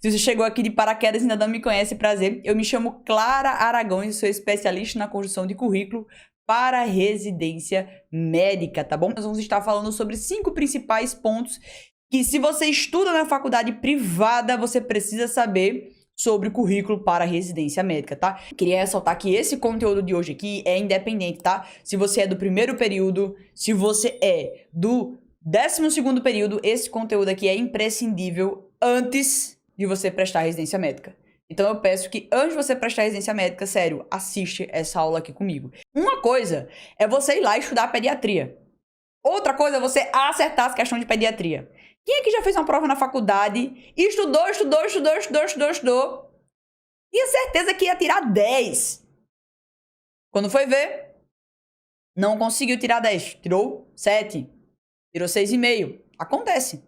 Se você chegou aqui de paraquedas e ainda não me conhece, prazer. Eu me chamo Clara Aragões e sou especialista na construção de currículo para residência médica, tá bom? Nós vamos estar falando sobre 5 principais pontos que, se você estuda na faculdade privada, você precisa saber sobre o currículo para residência médica, tá? Queria ressaltar que esse conteúdo de hoje aqui é independente, tá? Se você é do primeiro período, se você é do 12º período, esse conteúdo aqui é imprescindível antes de você prestar residência médica. Então eu peço que antes de você prestar residência médica, sério, assiste essa aula aqui comigo. Uma coisa é você ir lá estudar pediatria. Outra coisa é você acertar as questões de pediatria. Quem aqui já fez uma prova na faculdade e estudou, tinha certeza que ia tirar 10. Quando foi ver, não conseguiu tirar 10. Tirou 7. Tirou 6,5. Acontece.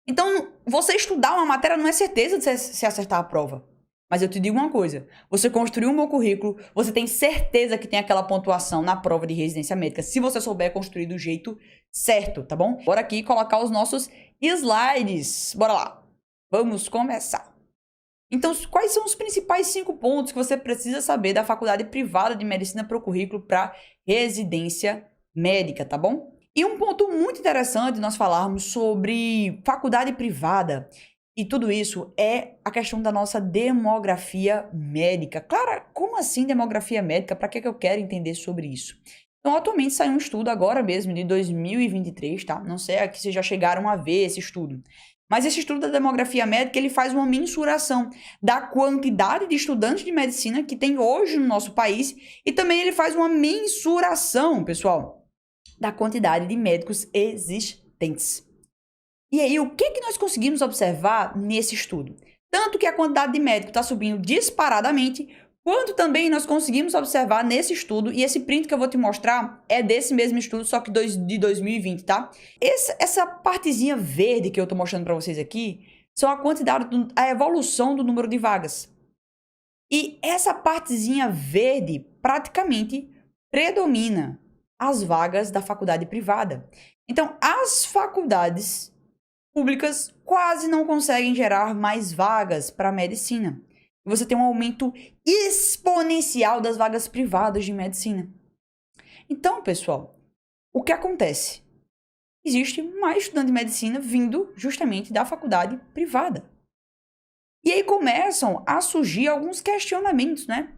Então, você estudar uma matéria não é certeza de você acertar a prova. Mas eu te digo uma coisa, você construiu um bom currículo, você tem certeza que tem aquela pontuação na prova de residência médica, se você souber construir do jeito certo, tá bom? Bora aqui colocar os nossos slides. Bora lá. Vamos começar. Então, quais são os principais 5 pontos que você precisa saber da faculdade privada de medicina para o currículo para residência médica, tá bom? E um ponto muito interessante nós falarmos sobre faculdade privada e tudo isso é a questão da nossa demografia médica. Clara, como assim demografia médica? Para que eu quero entender sobre isso? Então, atualmente saiu um estudo agora mesmo, de 2023, tá? Não sei aqui se já chegaram a ver esse estudo. Mas esse estudo da demografia médica, ele faz uma mensuração da quantidade de estudantes de medicina que tem hoje no nosso país e também ele faz uma mensuração, pessoal, da quantidade de médicos existentes. E aí, o que nós conseguimos observar nesse estudo? Tanto que a quantidade de médicos está subindo disparadamente, quanto também nós conseguimos observar nesse estudo, e esse print que eu vou te mostrar é desse mesmo estudo, só que de 2020, tá? Essa partezinha verde que eu tô mostrando para vocês aqui, são a evolução do número de vagas. E essa partezinha verde praticamente predomina as vagas da faculdade privada. Então, as faculdades públicas quase não conseguem gerar mais vagas para a medicina. Você tem um aumento exponencial das vagas privadas de medicina. Então, pessoal, o que acontece? Existe mais estudante de medicina vindo justamente da faculdade privada. E aí começam a surgir alguns questionamentos, né?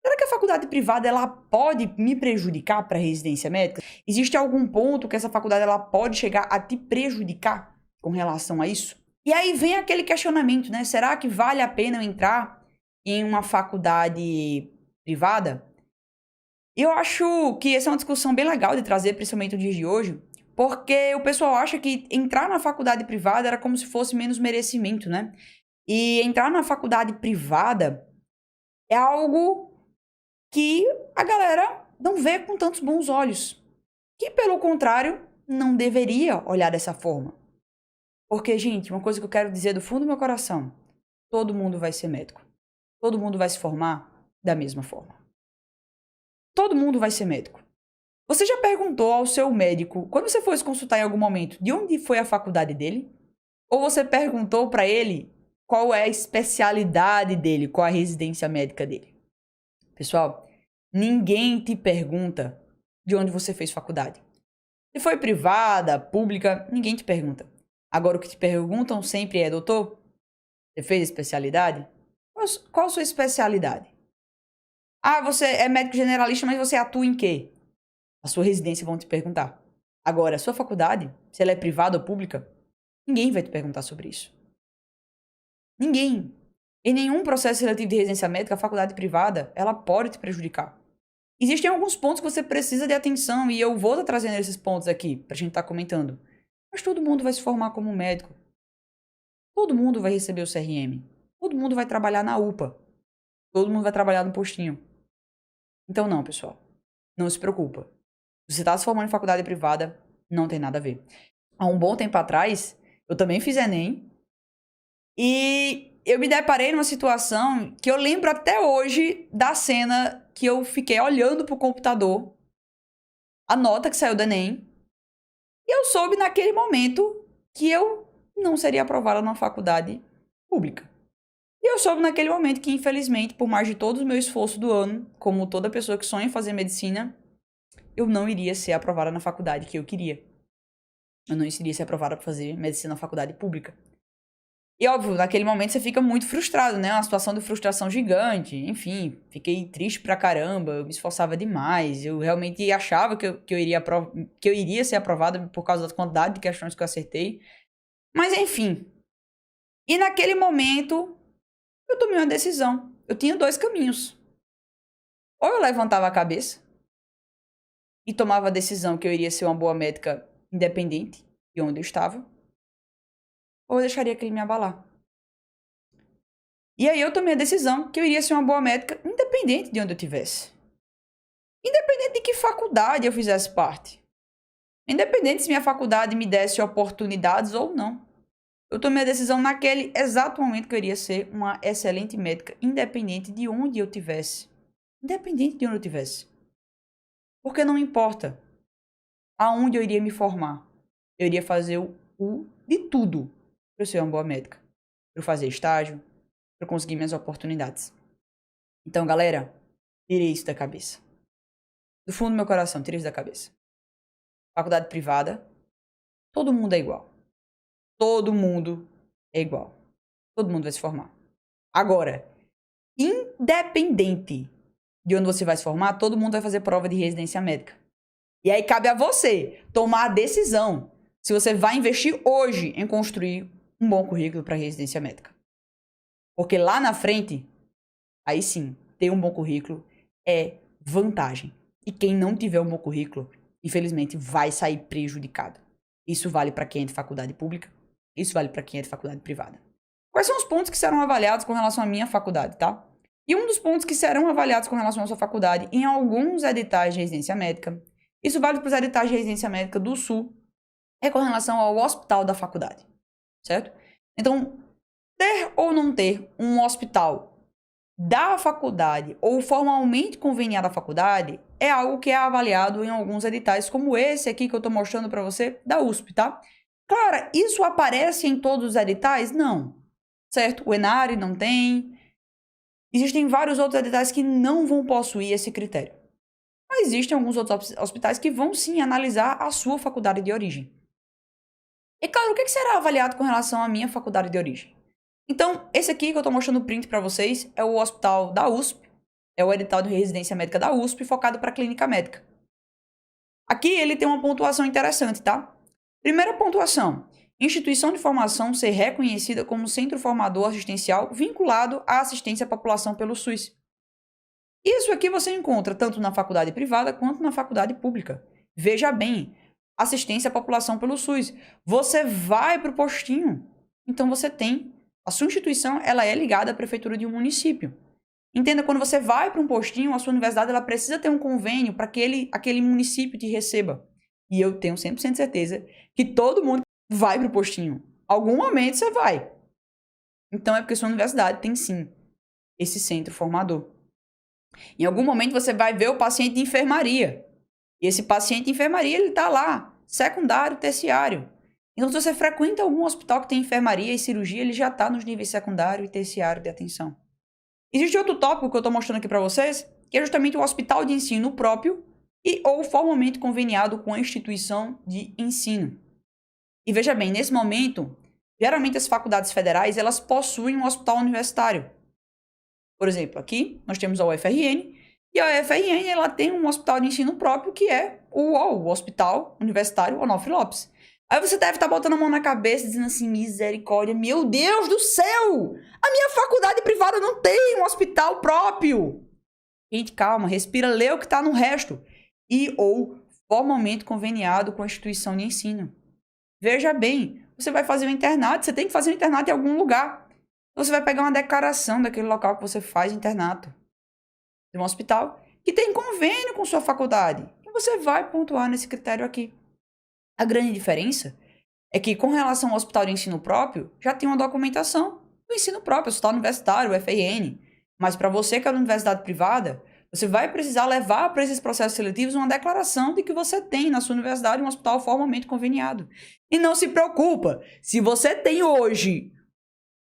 Será que a faculdade privada ela pode me prejudicar para a residência médica? Existe algum ponto que essa faculdade ela pode chegar a te prejudicar com relação a isso? E aí vem aquele questionamento, né? Será que vale a pena eu entrar em uma faculdade privada? Eu acho que essa é uma discussão bem legal de trazer, principalmente no dia de hoje, porque o pessoal acha que entrar na faculdade privada era como se fosse menos merecimento, né? E entrar na faculdade privada é algo que a galera não vê com tantos bons olhos. Que, pelo contrário, não deveria olhar dessa forma. Porque, gente, uma coisa que eu quero dizer do fundo do meu coração, todo mundo vai ser médico. Todo mundo vai se formar da mesma forma. Todo mundo vai ser médico. Você já perguntou ao seu médico, quando você foi se consultar em algum momento, de onde foi a faculdade dele? Ou você perguntou para ele qual é a especialidade dele, qual a residência médica dele? Pessoal, ninguém te pergunta de onde você fez faculdade. Se foi privada, pública, ninguém te pergunta. Agora, o que te perguntam sempre é, doutor, você fez especialidade? Qual a sua especialidade? Ah, você é médico generalista, mas você atua em quê? A sua residência vão te perguntar. Agora, a sua faculdade, se ela é privada ou pública, ninguém vai te perguntar sobre isso. Ninguém. Em nenhum processo seletivo de residência médica, a faculdade privada, ela pode te prejudicar. Existem alguns pontos que você precisa de atenção e eu vou estar trazendo esses pontos aqui pra gente estar comentando. Mas todo mundo vai se formar como médico. Todo mundo vai receber o CRM. Todo mundo vai trabalhar na UPA. Todo mundo vai trabalhar no postinho. Então não, pessoal. Não se preocupa. Se você está se formando em faculdade privada, não tem nada a ver. Há um bom tempo atrás, eu também fiz Enem. E eu me deparei numa situação que eu lembro até hoje da cena que eu fiquei olhando pro computador, a nota que saiu do Enem, e eu soube naquele momento que eu não seria aprovada numa faculdade pública. E eu soube naquele momento que, infelizmente, por mais de todo o meu esforço do ano, como toda pessoa que sonha em fazer medicina, eu não iria ser aprovada na faculdade que eu queria. Eu não iria ser aprovada para fazer medicina na faculdade pública. E, óbvio, naquele momento você fica muito frustrado, né? Uma situação de frustração gigante. Enfim, fiquei triste pra caramba, eu me esforçava demais. Eu realmente achava que eu iria ser aprovada por causa da quantidade de questões que eu acertei. Mas, enfim. E naquele momento, eu tomei uma decisão. Eu tinha 2 caminhos. Ou eu levantava a cabeça e tomava a decisão que eu iria ser uma boa médica independente de onde eu estava, ou eu deixaria aquele me abalar. E aí eu tomei a decisão que eu iria ser uma boa médica independente de onde eu estivesse. Independente de que faculdade eu fizesse parte. Independente se minha faculdade me desse oportunidades ou não. Eu tomei a decisão naquele exato momento que eu iria ser uma excelente médica, independente de onde eu estivesse. Independente de onde eu estivesse. Porque não importa aonde eu iria me formar. Eu iria fazer o de tudo para eu ser uma boa médica. Para eu fazer estágio, para eu conseguir minhas oportunidades. Então, galera, tirei isso da cabeça. Do fundo do meu coração, tirei isso da cabeça. Faculdade privada, todo mundo é igual. Todo mundo é igual. Todo mundo vai se formar. Agora, independente de onde você vai se formar, todo mundo vai fazer prova de residência médica. E aí cabe a você tomar a decisão se você vai investir hoje em construir um bom currículo para residência médica. Porque lá na frente, aí sim, ter um bom currículo é vantagem. E quem não tiver um bom currículo, infelizmente, vai sair prejudicado. Isso vale para quem é de faculdade pública, isso vale para quem é de faculdade privada. Quais são os pontos que serão avaliados com relação à minha faculdade, tá? E um dos pontos que serão avaliados com relação à sua faculdade em alguns editais de residência médica, isso vale para os editais de residência médica do Sul, é com relação ao hospital da faculdade, certo? Então, ter ou não ter um hospital da faculdade ou formalmente conveniado à faculdade é algo que é avaliado em alguns editais, como esse aqui que eu estou mostrando para você, da USP, tá? Claro, isso aparece em todos os editais? Não, certo? O Enare não tem. Existem vários outros editais que não vão possuir esse critério. Mas existem alguns outros hospitais que vão sim analisar a sua faculdade de origem. E claro, o que será avaliado com relação à minha faculdade de origem? Então, esse aqui que eu estou mostrando o print para vocês é o hospital da USP, é o edital de residência médica da USP, focado para clínica médica. Aqui ele tem uma pontuação interessante, tá? Primeira pontuação, instituição de formação ser reconhecida como centro formador assistencial vinculado à assistência à população pelo SUS. Isso aqui você encontra tanto na faculdade privada quanto na faculdade pública. Veja bem, assistência à população pelo SUS. Você vai para o postinho, então você tem. A sua instituição ela é ligada à prefeitura de um município. Entenda, quando você vai para um postinho, a sua universidade ela precisa ter um convênio para que aquele município te receba. E eu tenho 100% de certeza que todo mundo vai para o postinho. Algum momento você vai. Então é porque sua universidade tem sim esse centro formador. Em algum momento você vai ver o paciente de enfermaria. E esse paciente de enfermaria ele está lá, secundário, terciário. Então, se você frequenta algum hospital que tem enfermaria e cirurgia, ele já está nos níveis secundário e terciário de atenção. Existe outro tópico que eu estou mostrando aqui para vocês, que é justamente o hospital de ensino próprio e ou formalmente conveniado com a instituição de ensino. E veja bem, nesse momento, geralmente as faculdades federais, elas possuem um hospital universitário. Por exemplo, aqui nós temos a UFRN, e a UFRN ela tem um hospital de ensino próprio que é o Hospital Universitário Onofre Lopes. Aí você deve estar botando a mão na cabeça dizendo assim, misericórdia, meu Deus do céu! A minha faculdade privada não tem um hospital próprio! Gente, calma, respira, lê o que está no resto. E ou formalmente conveniado com a instituição de ensino. Veja bem, você vai fazer um internato, você tem que fazer um internato em algum lugar. Você vai pegar uma declaração daquele local que você faz internato. De um hospital que tem convênio com sua faculdade. E você vai pontuar nesse critério aqui. A grande diferença é que, com relação ao hospital de ensino próprio, já tem uma documentação do ensino próprio, hospital universitário, UFRN. Mas para você que é da universidade privada, você vai precisar levar para esses processos seletivos uma declaração de que você tem na sua universidade um hospital formalmente conveniado. E não se preocupa, se você tem hoje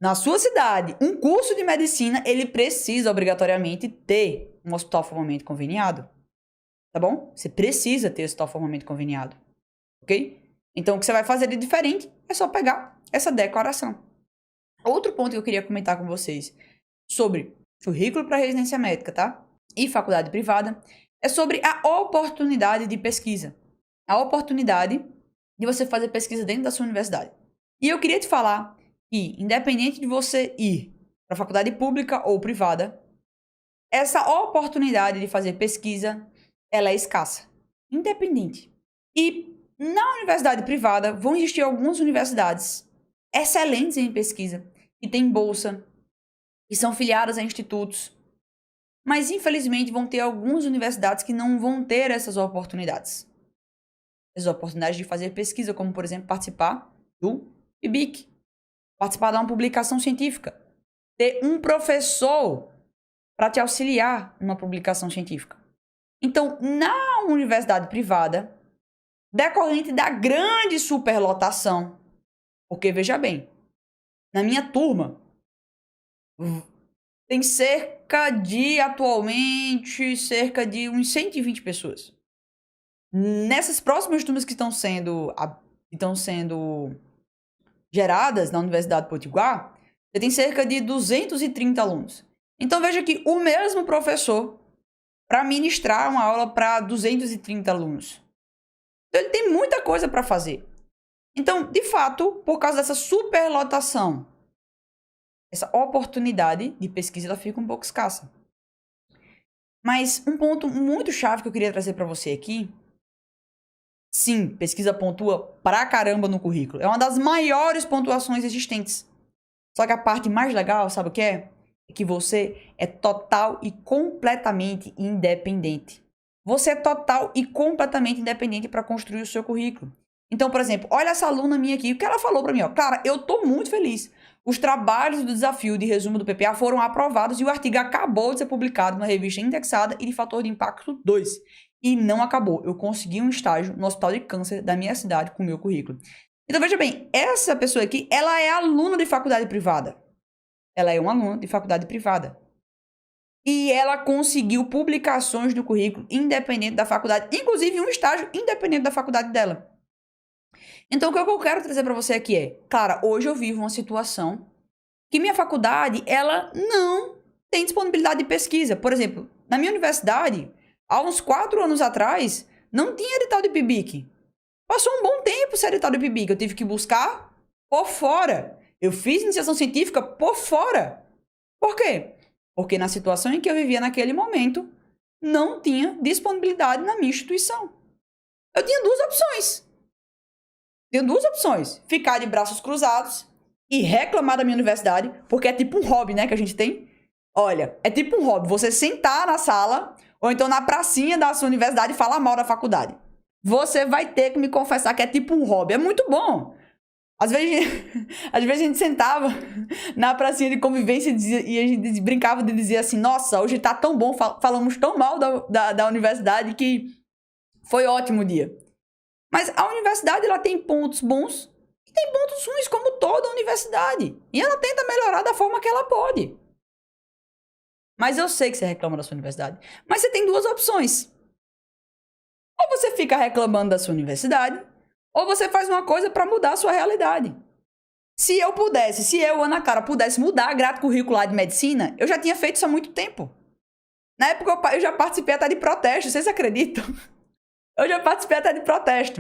na sua cidade, um curso de medicina, ele precisa obrigatoriamente ter um hospital formalmente conveniado. Tá bom? Você precisa ter hospital formalmente conveniado. Ok? Então, o que você vai fazer de diferente é só pegar essa declaração. Outro ponto que eu queria comentar com vocês sobre currículo para residência médica, tá? E faculdade privada, é sobre a oportunidade de pesquisa. A oportunidade de você fazer pesquisa dentro da sua universidade. E eu queria te falar que, independente de você ir para a faculdade pública ou privada, essa oportunidade de fazer pesquisa, ela é escassa. Independente. E na universidade privada, vão existir algumas universidades excelentes em pesquisa, que têm bolsa, que são filiadas a institutos. Mas, infelizmente, vão ter algumas universidades que não vão ter essas oportunidades. As oportunidades de fazer pesquisa, como, por exemplo, participar do PIBIC, participar de uma publicação científica, ter um professor para te auxiliar numa publicação científica. Então, na universidade privada, decorrente da grande superlotação, porque, veja bem, na minha turma, tem atualmente, cerca de uns 120 pessoas. Nessas próximas turmas que estão sendo geradas na Universidade Potiguar, você tem cerca de 230 alunos. Então, veja que o mesmo professor para ministrar uma aula para 230 alunos. Então, ele tem muita coisa para fazer. Então, de fato, por causa dessa superlotação, essa oportunidade de pesquisa ela fica um pouco escassa. Mas um ponto muito chave que eu queria trazer para você aqui, sim, pesquisa pontua pra caramba no currículo. É uma das maiores pontuações existentes. Só que a parte mais legal, sabe o que é? É que você é total e completamente independente. Você é total e completamente independente para construir o seu currículo. Então, por exemplo, olha essa aluna minha aqui, o que ela falou para mim, ó. Cara, eu tô muito feliz. Os trabalhos do desafio de resumo do PPA foram aprovados e o artigo acabou de ser publicado na revista indexada e de fator de impacto 2. E não acabou. Eu consegui um estágio no hospital de câncer da minha cidade com o meu currículo. Então, veja bem, essa pessoa aqui, ela é aluna de faculdade privada. Ela é uma aluna de faculdade privada. E ela conseguiu publicações no currículo independente da faculdade, inclusive um estágio independente da faculdade dela. Então, o que eu quero trazer para você aqui é, cara, hoje eu vivo uma situação que minha faculdade, ela não tem disponibilidade de pesquisa. Por exemplo, na minha universidade, há uns 4 anos atrás, não tinha edital de PIBIC. Passou um bom tempo sem edital de PIBIC. Eu tive que buscar por fora. Eu fiz iniciação científica por fora. Por quê? Porque na situação em que eu vivia naquele momento, não tinha disponibilidade na minha instituição. Eu tinha duas opções. Ficar de braços cruzados e reclamar da minha universidade, porque é tipo um hobby, né, que a gente tem. Olha, é tipo um hobby. Você sentar na sala, ou então na pracinha da sua universidade e falar mal da faculdade. Você vai ter que me confessar que é tipo um hobby. É muito bom. Às vezes a gente sentava na pracinha de convivência e a gente brincava de dizer assim, nossa, hoje tá tão bom, falamos tão mal da universidade que foi ótimo o dia. Mas a universidade, ela tem pontos bons e tem pontos ruins, como toda universidade. E ela tenta melhorar da forma que ela pode. Mas eu sei que você reclama da sua universidade. Mas você tem duas opções. Ou você fica reclamando da sua universidade, ou você faz uma coisa para mudar a sua realidade. Se eu, Ana Clara, pudesse mudar a grade curricular de medicina, eu já tinha feito isso há muito tempo. Na época eu já participei até de protesto, vocês acreditam? Eu já participei até de protesto.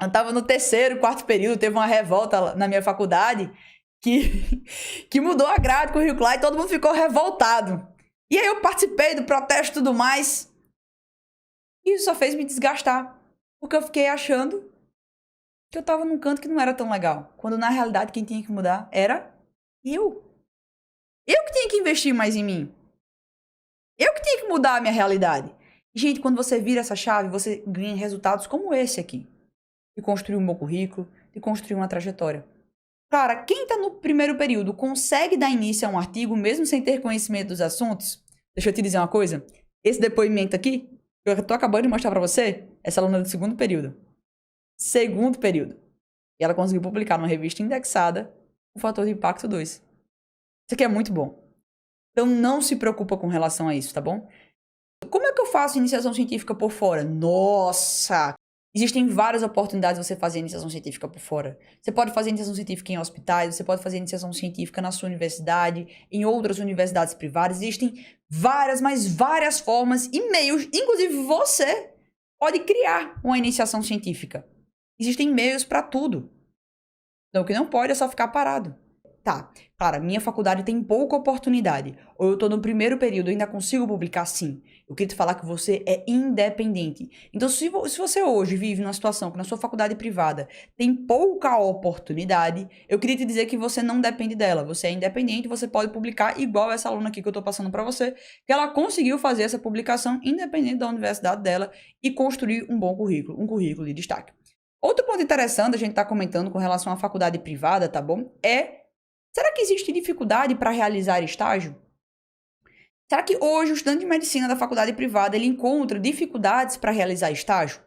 Eu estava no 3º, 4º período, teve uma revolta na minha faculdade que mudou a grade curricular e todo mundo ficou revoltado. E aí eu participei do protesto e tudo mais. E isso só fez me desgastar. Porque eu fiquei achando que eu tava num canto que não era tão legal. Quando na realidade quem tinha que mudar era eu. Eu que tinha que investir mais em mim. Eu que tinha que mudar a minha realidade. Gente, quando você vira essa chave, você ganha resultados como esse aqui. De construir um bom currículo, de construir uma trajetória. Cara, quem tá no primeiro período consegue dar início a um artigo mesmo sem ter conhecimento dos assuntos? Deixa eu te dizer uma coisa. Esse depoimento aqui, que eu tô acabando de mostrar pra você, essa aluna do 2º período. 2º período. E ela conseguiu publicar numa revista indexada o fator de impacto 2. Isso aqui é muito bom. Então não se preocupa com relação a isso, tá bom? Como é que eu faço iniciação científica por fora? Nossa! Existem várias oportunidades de você fazer iniciação científica por fora. Você pode fazer iniciação científica em hospitais, você pode fazer iniciação científica na sua universidade, em outras universidades privadas. Existem várias, mas várias formas e meios. Inclusive, você pode criar uma iniciação científica. Existem meios para tudo. Então, o que não pode é só ficar parado. Tá, claro, minha faculdade tem pouca oportunidade. Ou eu tô no primeiro período, ainda consigo publicar sim. Eu queria te falar que você é independente. Então, se você hoje vive numa situação que na sua faculdade privada tem pouca oportunidade, eu queria te dizer que você não depende dela. Você é independente, você pode publicar igual essa aluna aqui que eu tô passando pra você, que ela conseguiu fazer essa publicação independente da universidade dela e construir um bom currículo, um currículo de destaque. Outro ponto interessante a gente tá comentando com relação à faculdade privada, tá bom? Será que existe dificuldade para realizar estágio? Será que hoje o estudante de medicina da faculdade privada ele encontra dificuldades para realizar estágio?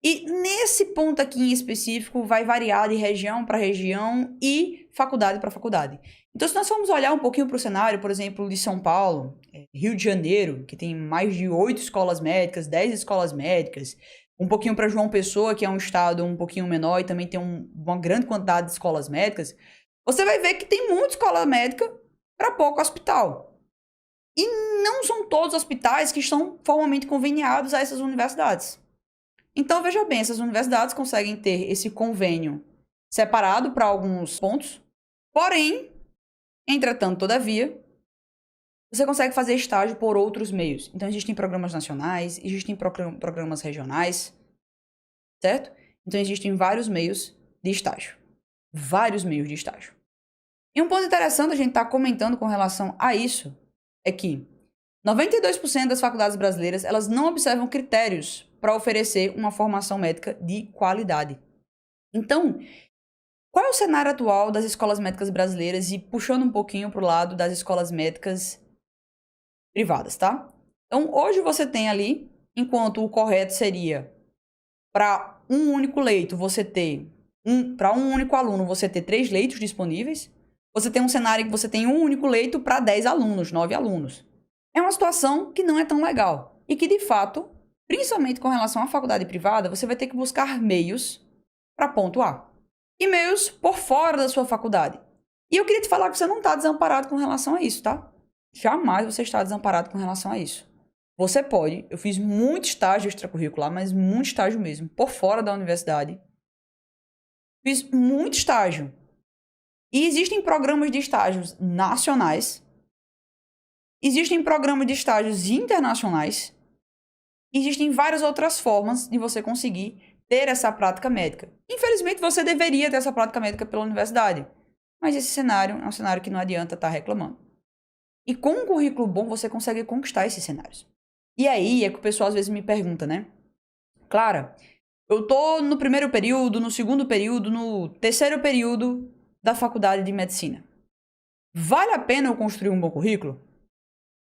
E nesse ponto aqui em específico vai variar de região para região e faculdade para faculdade. Então, se nós formos olhar um pouquinho para o cenário, por exemplo, de São Paulo, Rio de Janeiro, que tem mais de 8 escolas médicas, 10 escolas médicas, um pouquinho para João Pessoa, que é um estado um pouquinho menor e também tem uma grande quantidade de escolas médicas, você vai ver que tem muita escola médica para pouco hospital. E não são todos os hospitais que estão formalmente conveniados a essas universidades. Então, veja bem, essas universidades conseguem ter esse convênio separado para alguns pontos, porém, entretanto, todavia, você consegue fazer estágio por outros meios. Então, existem programas nacionais, existem programas regionais, certo? Então, existem vários meios de estágio. Vários meios de estágio. E um ponto interessante a gente estar comentando com relação a isso é que 92% das faculdades brasileiras elas não observam critérios para oferecer uma formação médica de qualidade. Então, qual é o cenário atual das escolas médicas brasileiras e puxando um pouquinho para o lado das escolas médicas privadas, tá? Então, hoje você tem ali, enquanto o correto seria para um único leito você ter, para um único aluno você ter 3 leitos disponíveis, você tem um cenário que você tem um único leito para 10 alunos, 9 alunos. É uma situação que não é tão legal. E que, de fato, principalmente com relação à faculdade privada, você vai ter que buscar meios para pontuar. E meios por fora da sua faculdade. E eu queria te falar que você não está desamparado com relação a isso, tá? Jamais você está desamparado com relação a isso. Você pode, eu fiz muito estágio extracurricular, mas muito estágio mesmo, por fora da universidade. Fiz muito estágio. E existem programas de estágios nacionais, existem programas de estágios internacionais, existem várias outras formas de você conseguir ter essa prática médica. Infelizmente, você deveria ter essa prática médica pela universidade, mas esse cenário é um cenário que não adianta estar reclamando. E com um currículo bom, você consegue conquistar esses cenários. E aí é que o pessoal às vezes me pergunta, né? Clara, eu tô no primeiro período, no segundo período, no terceiro período da faculdade de medicina. Vale a pena eu construir um bom currículo?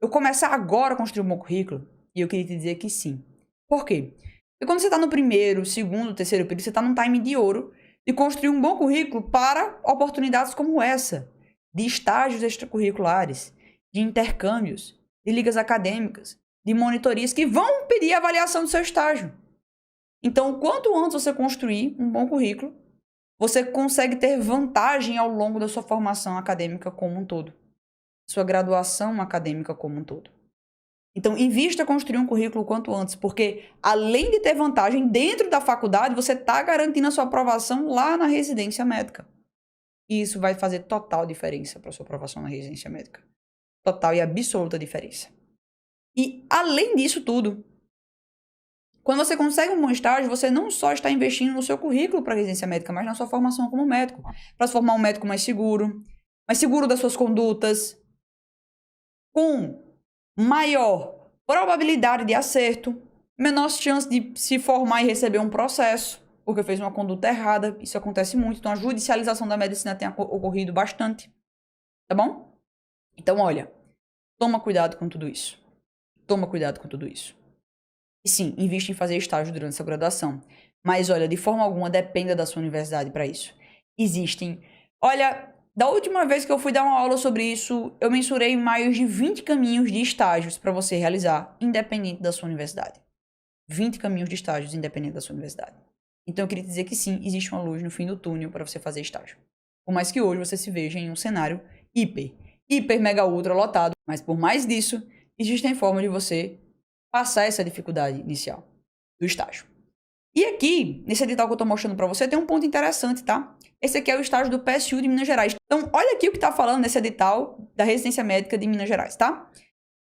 Eu começar agora a construir um bom currículo? E eu queria te dizer que sim. Por quê? Porque quando você está no primeiro, segundo, terceiro período, você está num time de ouro de construir um bom currículo para oportunidades como essa, de estágios extracurriculares, de intercâmbios, de ligas acadêmicas, de monitorias que vão pedir avaliação do seu estágio. Então, quanto antes você construir um bom currículo, você consegue ter vantagem ao longo da sua formação acadêmica como um todo. Sua graduação acadêmica como um todo. Então, invista em construir um currículo o quanto antes, porque além de ter vantagem dentro da faculdade, você está garantindo a sua aprovação lá na residência médica. E isso vai fazer total diferença para a sua aprovação na residência médica. Total e absoluta diferença. E além disso tudo, quando você consegue um bom estágio, você não só está investindo no seu currículo para a residência médica, mas na sua formação como médico. Para se formar um médico mais seguro das suas condutas, com maior probabilidade de acerto, menor chance de se formar e receber um processo, porque fez uma conduta errada. Isso acontece muito. Então, a judicialização da medicina tem ocorrido bastante. Tá bom? Então, olha, toma cuidado com tudo isso. Toma cuidado com tudo isso. E sim, investe em fazer estágio durante sua graduação. Mas, olha, de forma alguma, dependa da sua universidade para isso. Existem... Olha, Da última vez que eu fui dar uma aula sobre isso, eu mensurei mais de 20 caminhos de estágios para você realizar, independente da sua universidade. 20 caminhos de estágios, independente da sua universidade. Então eu queria dizer que sim, existe uma luz no fim do túnel para você fazer estágio. Por mais que hoje você se veja em um cenário hiper, mega, ultra lotado, mas por mais disso, existem formas de você passar essa dificuldade inicial do estágio. E aqui, nesse edital que eu tô mostrando para você, tem um ponto interessante, tá? Esse aqui é o estágio do PSU de Minas Gerais. Então, olha aqui o que tá falando nesse edital da residência médica de Minas Gerais, tá?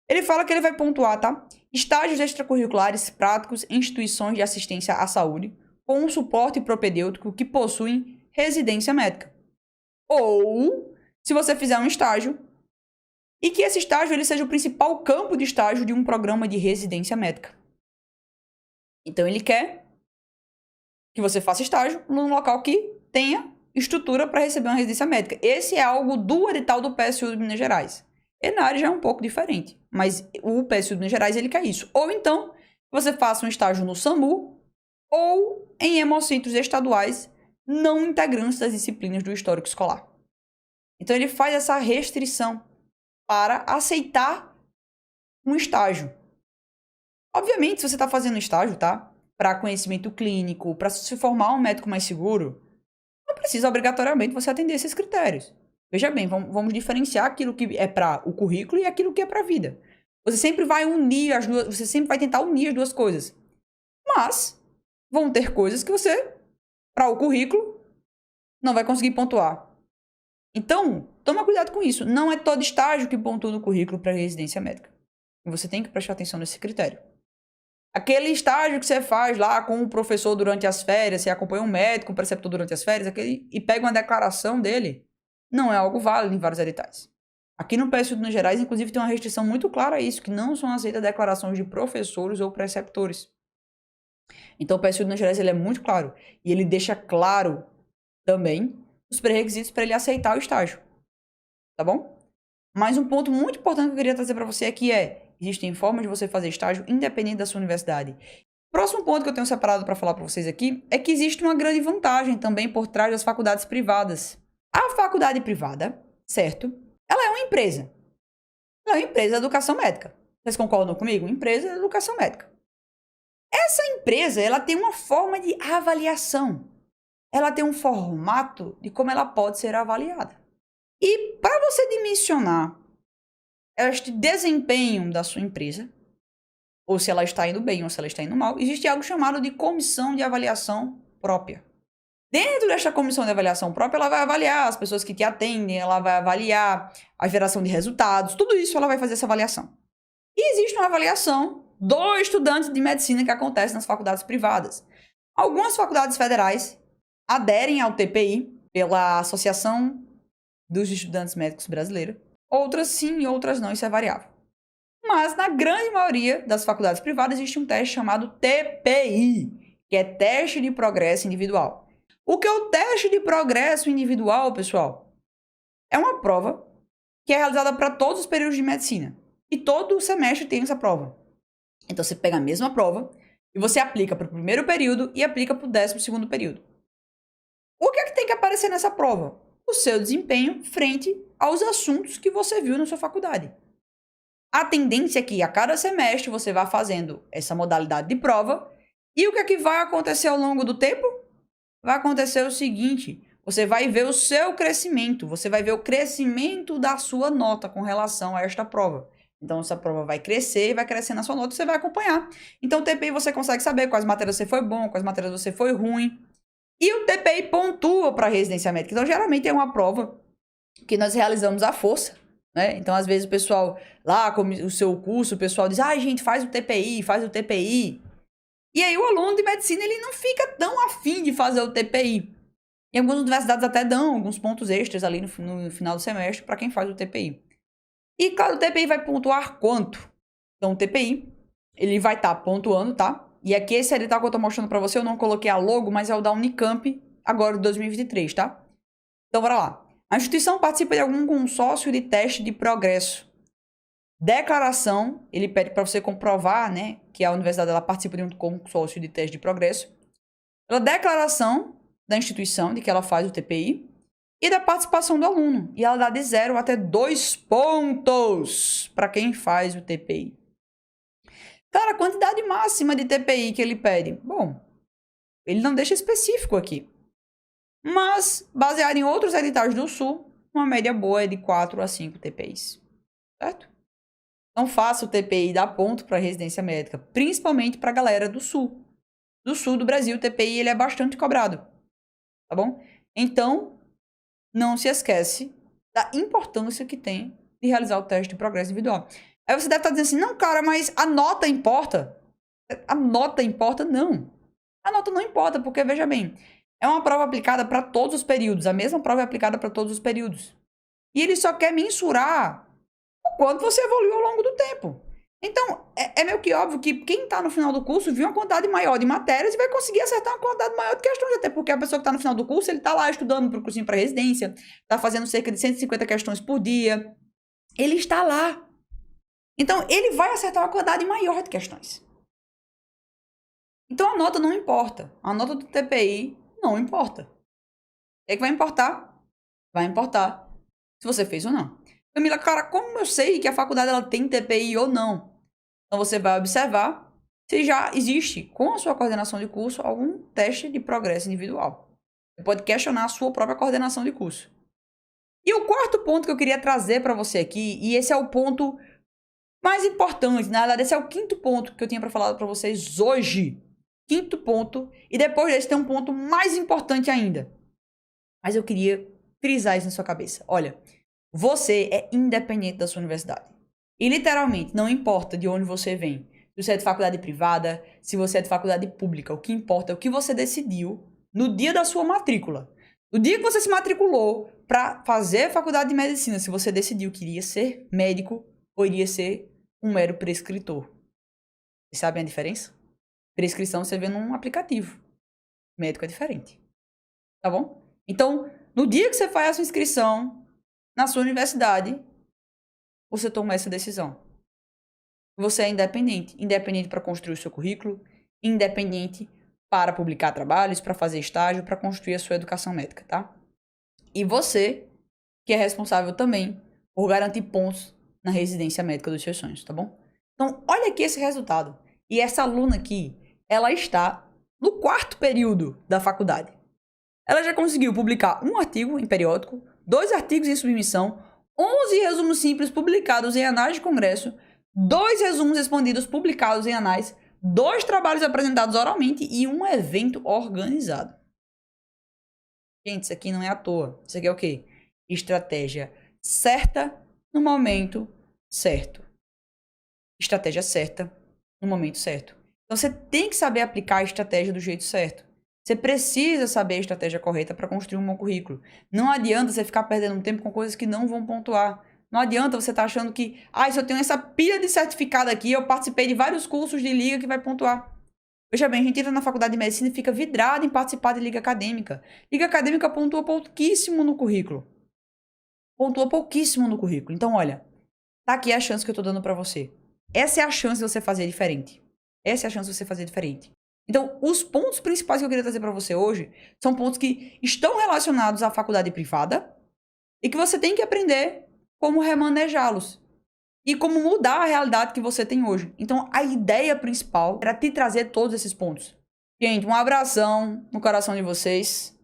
Ele fala que ele vai pontuar, tá? Estágios extracurriculares práticos em instituições de assistência à saúde com um suporte propedêutico que possuem residência médica. Ou, se você fizer um estágio, e que esse estágio ele seja o principal campo de estágio de um programa de residência médica. Então, ele quer que você faça estágio num local que tenha estrutura para receber uma residência médica. Esse é algo do edital do PSU de Minas Gerais. E na área já é um pouco diferente, mas o PSU de Minas Gerais ele quer isso. Ou então, você faça um estágio no SAMU ou em hemocentros estaduais não integrantes das disciplinas do histórico escolar. Então, ele faz essa restrição para aceitar um estágio. Obviamente, se você está fazendo estágio, tá? Para conhecimento clínico, para se formar um médico mais seguro, não precisa obrigatoriamente você atender esses critérios. Veja bem, vamos diferenciar aquilo que é para o currículo e aquilo que é para a vida. Você sempre vai unir as duas, você sempre vai tentar unir as duas coisas. Mas vão ter coisas que você, para o currículo, não vai conseguir pontuar. Então, toma cuidado com isso. Não é todo estágio que pontua no currículo para residência médica. E você tem que prestar atenção nesse critério. Aquele estágio que você faz lá com o professor durante as férias, você acompanha um médico, um preceptor durante as férias, e pega uma declaração dele, não é algo válido em vários editais. Aqui no PSU de Minas Gerais, inclusive, tem uma restrição muito clara a isso, que não são aceitas declarações de professores ou preceptores. Então, o PSU de Minas Gerais ele é muito claro. E ele deixa claro também os pré-requisitos para ele aceitar o estágio. Tá bom? Mas um ponto muito importante que eu queria trazer para você aqui é: existem formas de você fazer estágio independente da sua universidade. Próximo ponto que eu tenho separado para falar para vocês aqui é que existe uma grande vantagem também por trás das faculdades privadas. A faculdade privada, certo? Ela é uma empresa. Ela é uma empresa de educação médica. Vocês concordam comigo? Empresa de educação médica. Essa empresa, ela tem uma forma de avaliação. Ela tem um formato de como ela pode ser avaliada. E para você dimensionar este desempenho da sua empresa, ou se ela está indo bem ou se ela está indo mal, existe algo chamado de comissão de avaliação própria. Dentro desta comissão de avaliação própria, ela vai avaliar as pessoas que te atendem, ela vai avaliar a geração de resultados, tudo isso ela vai fazer essa avaliação. E existe uma avaliação dos estudantes de medicina que acontece nas faculdades privadas. Algumas faculdades federais aderem ao TPI pela Associação dos Estudantes Médicos Brasileira. Outras sim e outras não, isso é variável. Mas na grande maioria das faculdades privadas existe um teste chamado TPI, que é Teste de Progresso Individual. O que é o Teste de Progresso Individual, pessoal? É uma prova que é realizada para todos os períodos de medicina. E todo semestre tem essa prova. Então você pega a mesma prova e você aplica para o primeiro período e aplica para o 12º período. O que é que tem que aparecer nessa prova? O seu desempenho frente aos assuntos que você viu na sua faculdade. A tendência é que a cada semestre você vá fazendo essa modalidade de prova. E o que é que vai acontecer ao longo do tempo? Vai acontecer o seguinte: você vai ver o seu crescimento, você vai ver o crescimento da sua nota com relação a esta prova. Então, essa prova vai crescer, vai crescendo a sua nota e você vai acompanhar. Então, o TPI você consegue saber quais matérias você foi bom, quais matérias você foi ruim. E o TPI pontua para a residência médica. Então, geralmente é uma prova que nós realizamos à força, né? Então, às vezes, o pessoal lá, como o seu curso, o pessoal diz: ai, gente, faz o TPI, faz o TPI. E aí, o aluno de medicina, ele não fica tão afim de fazer o TPI. E algumas universidades até dão alguns pontos extras ali no final do semestre para quem faz o TPI. E, claro, o TPI vai pontuar quanto? Então, o TPI, ele vai estar pontuando, tá? E aqui, esse edital que eu tô mostrando para você, eu não coloquei a logo, mas é o da Unicamp, agora de 2023, tá? Então, bora lá. A instituição participa de algum consórcio de teste de progresso. Declaração, ele pede para você comprovar, né, que a universidade ela participa de um consórcio de teste de progresso. Pela declaração da instituição de que ela faz o TPI. e da participação do aluno. E ela dá de 0 até 2 pontos para quem faz o TPI. Cara, a quantidade máxima de TPI que ele pede? Bom, ele não deixa específico aqui. Mas, baseado em outros editais do Sul, uma média boa é de 4 a 5 TPIs. Certo? Então, faça o TPI e dá ponto para residência médica, principalmente para a galera do Sul. Do Sul do Brasil, o TPI ele é bastante cobrado. Tá bom? Então, não se esquece da importância que tem de realizar o teste de progresso individual. Aí você deve estar dizendo assim, não, cara, mas a nota importa? A nota importa? Não. A nota não importa, porque, veja bem, é uma prova aplicada para todos os períodos. A mesma prova é aplicada para todos os períodos. E ele só quer mensurar o quanto você evoluiu ao longo do tempo. Então, é meio que óbvio que quem está no final do curso viu uma quantidade maior de matérias e vai conseguir acertar uma quantidade maior de questões, até porque a pessoa que está no final do curso, ele está lá estudando para o cursinho para residência, está fazendo cerca de 150 questões por dia. Ele está lá. Então, ele vai acertar uma quantidade maior de questões. Então, a nota não importa. A nota do TPI não importa. O que é que vai importar? Vai importar se você fez ou não. Camila, cara, como eu sei que a faculdade ela tem TPI ou não? Então, você vai observar se já existe, com a sua coordenação de curso, algum teste de progresso individual. Você pode questionar a sua própria coordenação de curso. E o quarto ponto que eu queria trazer para você aqui, e esse é o ponto mais importante, na verdade, esse é o quinto ponto que eu tinha para falar para vocês hoje. Quinto ponto, e depois desse tem um ponto mais importante ainda. Mas eu queria frisar isso na sua cabeça. Olha, você é independente da sua universidade. E literalmente, não importa de onde você vem. Se você é de faculdade privada, se você é de faculdade pública, o que importa é o que você decidiu no dia da sua matrícula. No dia que você se matriculou para fazer a faculdade de medicina, se você decidiu que iria ser médico ou iria ser um mero prescritor. Vocês sabem a diferença? Prescrição você vê num aplicativo. Médico é diferente. Tá bom? Então, no dia que você faz a sua inscrição na sua universidade, você toma essa decisão. Você é independente. Independente para construir o seu currículo, independente para publicar trabalhos, para fazer estágio, para construir a sua educação médica, tá? E você, que é responsável também por garantir pontos na residência médica dos seus sonhos, tá bom? Então, olha aqui esse resultado. E essa aluna aqui, ela está no 4º período da faculdade. Ela já conseguiu publicar um artigo em periódico, 2 artigos em submissão, 11 resumos simples publicados em anais de congresso, 2 resumos respondidos publicados em anais, 2 trabalhos apresentados oralmente e um evento organizado. Gente, isso aqui não é à toa. Isso aqui é o quê? Estratégia certa no momento certo. Estratégia certa no momento certo. Então, você tem que saber aplicar a estratégia do jeito certo. Você precisa saber a estratégia correta para construir um bom currículo. Não adianta você ficar perdendo tempo com coisas que não vão pontuar. Não adianta você estar achando que, se eu tenho essa pilha de certificado aqui, eu participei de vários cursos de liga que vai pontuar. Veja bem, a gente entra na faculdade de medicina e fica vidrado em participar de liga acadêmica. Liga acadêmica pontua pouquíssimo no currículo. Pontua pouquíssimo no currículo. Então, olha, tá aqui a chance que eu tô dando para você. Essa é a chance de você fazer diferente. Essa é a chance de você fazer diferente. Então, os pontos principais que eu queria trazer para você hoje são pontos que estão relacionados à faculdade privada e que você tem que aprender como remanejá-los e como mudar a realidade que você tem hoje. Então, a ideia principal era te trazer todos esses pontos. Gente, um abração no coração de vocês.